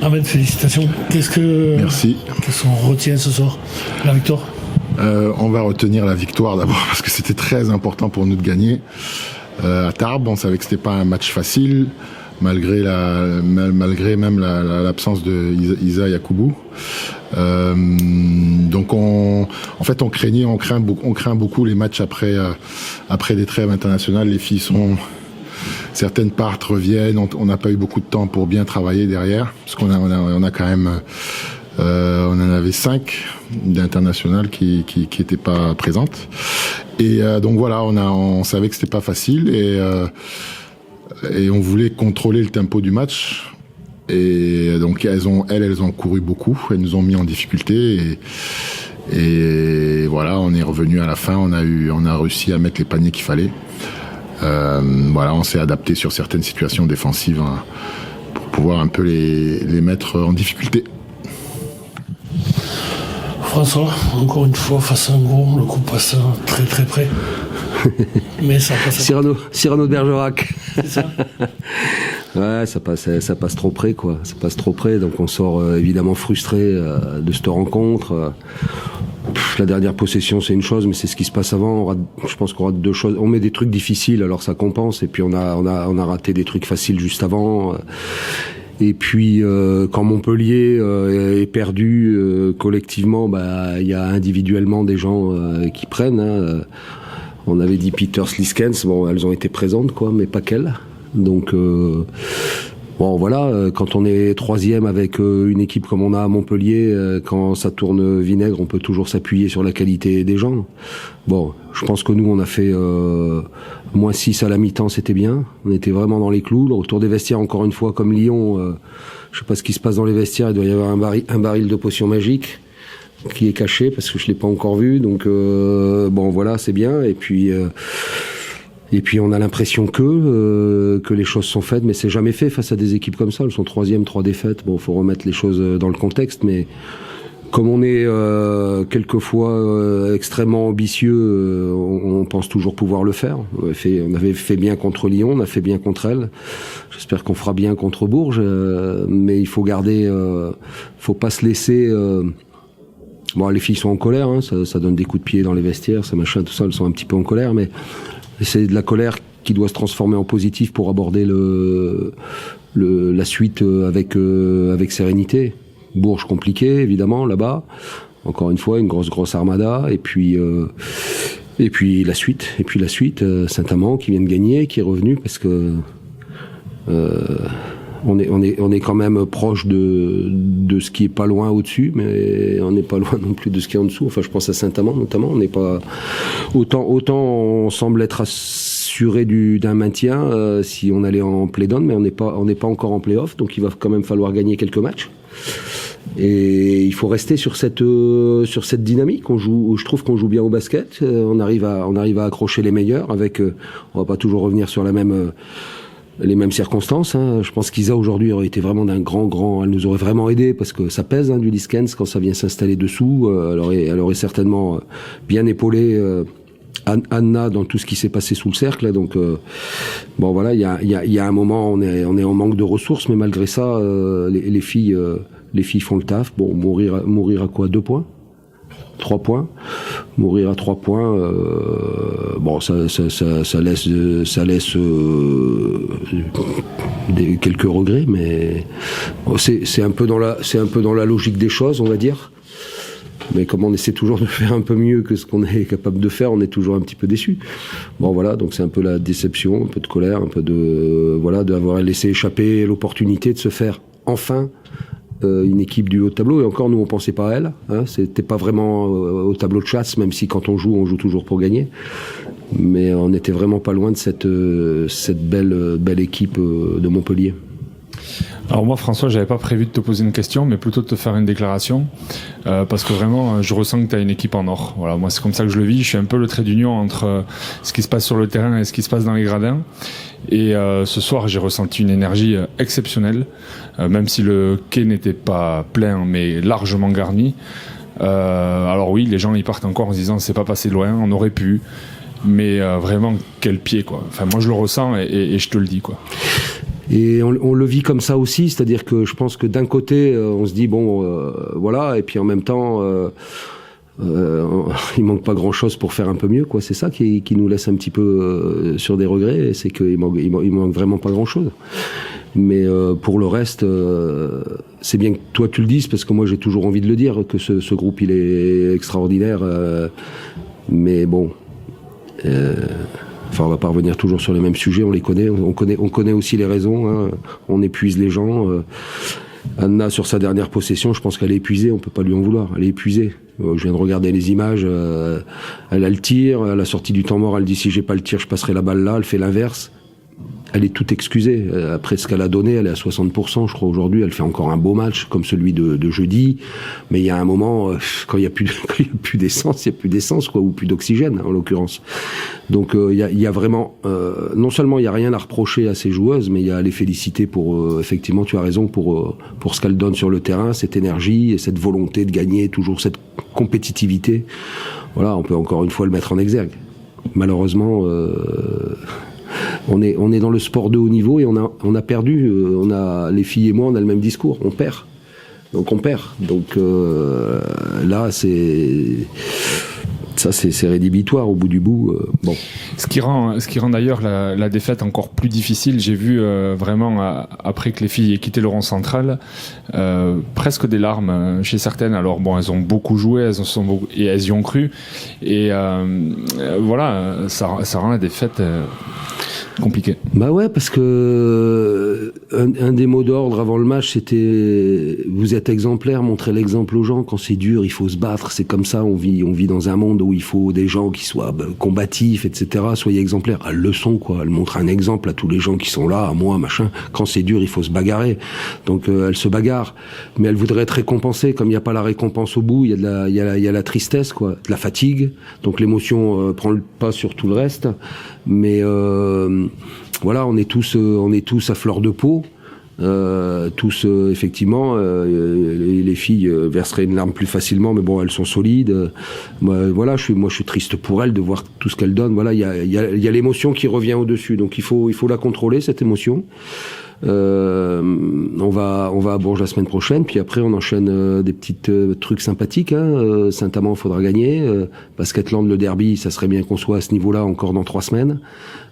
Ahmed, félicitations. Merci. Qu'est-ce qu'on retient ce soir? La victoire? On va retenir la victoire d'abord parce que c'était très important pour nous de gagner. À Tarbes, on savait que c'était pas un match facile, malgré même l'absence de Isa Yacoubou. Donc on craint beaucoup les matchs après des trêves internationales. Les filles certaines partent, reviennent. On n'a pas eu beaucoup de temps pour bien travailler derrière, parce qu'on a quand même, on en avait 5 d'internationales qui étaient pas présentes. Et donc voilà, on savait que c'était pas facile et on voulait contrôler le tempo du match. Et donc elles ont couru beaucoup, elles nous ont mis en difficulté et voilà, on est revenu à la fin, on a réussi à mettre les paniers qu'il fallait. Voilà, on s'est adapté sur certaines situations défensives pour pouvoir un peu les mettre en difficulté. François, encore une fois face à un gros, le coup passe très très près. Mais ça passe. Cyrano de Bergerac. C'est ça. Ouais, ça passe trop près, quoi. Ça passe trop près, donc on sort évidemment frustré de cette rencontre. La dernière possession, c'est une chose, mais c'est ce qui se passe avant. Je pense qu'on rate 2 choses. On met des trucs difficiles, alors ça compense, et puis on a raté des trucs faciles juste avant. Et puis quand Montpellier est perdu collectivement, il y a individuellement des gens qui prennent. On avait dit Peters, Liskens, bon, elles ont été présentes, quoi, mais pas qu'elles. Donc bon, voilà, quand on est 3e avec une équipe comme on a à Montpellier, quand ça tourne vinaigre, on peut toujours s'appuyer sur la qualité des gens. Bon, je pense que nous, on a fait -6 à la mi-temps, c'était bien. On était vraiment dans les clous. Le retour des vestiaires, encore une fois, comme Lyon, je sais pas ce qui se passe dans les vestiaires, il doit y avoir un baril de potions magiques qui est caché, parce que je l'ai pas encore vu. Donc, bon, voilà, c'est bien. Et puis on a l'impression que les choses sont faites, mais c'est jamais fait face à des équipes comme ça. Elles sont 3e, 3 défaites. Bon, faut remettre les choses dans le contexte, mais comme on est quelquefois extrêmement ambitieux, on pense toujours pouvoir le faire. On avait fait bien contre Lyon, on a fait bien contre elle. J'espère qu'on fera bien contre Bourges, mais il faut garder, faut pas se laisser. Bon, les filles sont en colère, hein, ça donne des coups de pied dans les vestiaires, ça machin, tout ça, elles sont un petit peu en colère, mais c'est de la colère qui doit se transformer en positif pour aborder la suite avec sérénité. Bourges compliqué, évidemment, là-bas. Encore une fois, une grosse armada. Et puis la suite. Saint-Amand qui vient de gagner, qui est revenu parce que on est quand même proche de ce qui est pas loin au-dessus, mais on n'est pas loin non plus de ce qui est en dessous. Enfin, je pense à Saint-Amand notamment. On n'est pas autant on semble être assuré d'un maintien si on allait en play-down, mais on n'est pas encore en play-off, donc il va quand même falloir gagner quelques matchs. Et il faut rester sur cette dynamique. Je trouve qu'on joue bien au basket. On arrive à accrocher les meilleurs avec. On va pas toujours revenir sur les mêmes circonstances. Hein. Je pense qu'Isa aujourd'hui aurait été vraiment d'un grand. Elle nous aurait vraiment aidé parce que ça pèse du Liskens quand ça vient s'installer dessous. Elle aurait certainement bien épaulé Anna dans tout ce qui s'est passé sous le cercle. Donc bon voilà, il y a un moment on est en manque de ressources, mais malgré ça, les filles font le taf. Bon, mourir à quoi, 2 points, 3 points, mourir à 3 points. Bon, ça laisse quelques regrets, mais bon, c'est un peu dans la logique des choses, on va dire. Mais comme on essaie toujours de faire un peu mieux que ce qu'on est capable de faire, on est toujours un petit peu déçu. Bon voilà, donc c'est un peu la déception, un peu de colère, un peu d'avoir laissé échapper l'opportunité de se faire enfin une équipe du haut de tableau. Et encore, nous on pensait pas à elle. Hein, c'était pas vraiment au tableau de chasse, même si quand on joue toujours pour gagner. Mais on était vraiment pas loin de cette belle équipe de Montpellier. Alors moi, François, j'avais pas prévu de te poser une question, mais plutôt de te faire une déclaration, parce que vraiment, je ressens que tu as une équipe en or. Voilà, moi, c'est comme ça que je le vis. Je suis un peu le trait d'union entre ce qui se passe sur le terrain et ce qui se passe dans les gradins. Et ce soir, j'ai ressenti une énergie exceptionnelle, même si le quai n'était pas plein, mais largement garni. Alors oui, les gens ils partent encore en se disant c'est pas passé loin, on aurait pu. Mais vraiment, quel pied, quoi. Enfin, moi, je le ressens et je te le dis, quoi. Et on le vit comme ça aussi, c'est-à-dire que je pense que d'un côté, on se dit bon, voilà, et puis en même temps, il manque pas grand-chose pour faire un peu mieux, quoi. C'est ça qui nous laisse un petit peu sur des regrets, c'est qu'il manque vraiment pas grand-chose. Mais pour le reste, c'est bien que toi tu le dises, parce que moi j'ai toujours envie de le dire, que ce groupe il est extraordinaire. Mais bon, on va pas revenir toujours sur les mêmes sujets, on les connaît, on connaît aussi les raisons, hein. On épuise les gens. Anna, sur sa dernière possession, je pense qu'elle est épuisée, on peut pas lui en vouloir, elle est épuisée. Je viens de regarder les images, elle a le tir, à la sortie du temps mort, elle dit si j'ai pas le tir, je passerai la balle là, elle fait l'inverse. Elle est toute excusée. Après ce qu'elle a donné, elle est à 60%, je crois, aujourd'hui. Elle fait encore un beau match, comme celui de jeudi. Mais il y a un moment, quand il y a plus d'essence, il y a plus d'essence, quoi, ou plus d'oxygène, en l'occurrence. Donc, il y a vraiment, non seulement il y a rien à reprocher à ces joueuses, mais il y a à les féliciter pour, effectivement, tu as raison, pour ce qu'elles donnent sur le terrain, cette énergie et cette volonté de gagner, toujours cette compétitivité. Voilà, on peut encore une fois le mettre en exergue. Malheureusement, on est dans le sport de haut niveau et on a perdu. Les filles et moi, on a le même discours. On perd. Donc on perd. Donc là, c'est rédhibitoire au bout du bout. Bon. Ce qui rend d'ailleurs la défaite encore plus difficile. J'ai vu vraiment après que les filles aient quitté le rond central, presque des larmes chez certaines. Alors bon, elles ont beaucoup joué, et elles y ont cru. Et voilà, ça rend la défaite compliqué. Bah ouais, parce que un des mots d'ordre avant le match, c'était vous êtes exemplaires, montrez l'exemple aux gens. Quand c'est dur, il faut se battre. C'est comme ça, on vit dans un monde où il faut des gens qui soient combatifs, etc. Soyez exemplaires. Elles le sont, quoi. Elles montrent un exemple à tous les gens qui sont là, à moi, machin. Quand c'est dur, il faut se bagarrer. Donc elles se bagarrent, mais elles voudraient être récompensées. Comme il n'y a pas la récompense au bout, il y a la tristesse, quoi, de la fatigue. Donc l'émotion prend le pas sur tout le reste. Mais voilà, on est tous à fleur de peau. Effectivement, les filles verseraient une larme plus facilement, mais bon, elles sont solides. Voilà, je suis triste pour elles de voir tout ce qu'elles donnent. Voilà, il y a l'émotion qui revient au-dessus, donc il faut la contrôler, cette émotion. On va à Bourges la semaine prochaine, puis après on enchaîne des petits trucs sympathiques. Saint-Amand, il faudra gagner. Basketland, le derby, ça serait bien qu'on soit à ce niveau-là encore dans 3 semaines.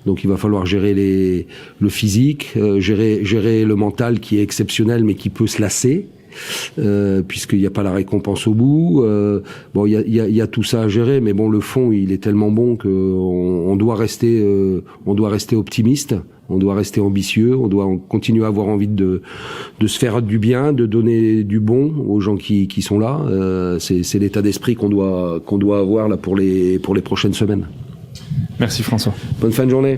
Donc il va falloir gérer le physique, gérer le mental qui est exceptionnel mais qui peut se lasser. Puisqu'il n'y a pas la récompense au bout. Bon, il y a tout ça à gérer, mais bon, le fond, il est tellement bon qu'on doit rester optimiste. On doit rester ambitieux, on doit continuer à avoir envie de se faire du bien, de donner du bon aux gens qui sont là. C'est l'état d'esprit qu'on doit avoir là pour les prochaines semaines. Merci François. Bonne fin de journée.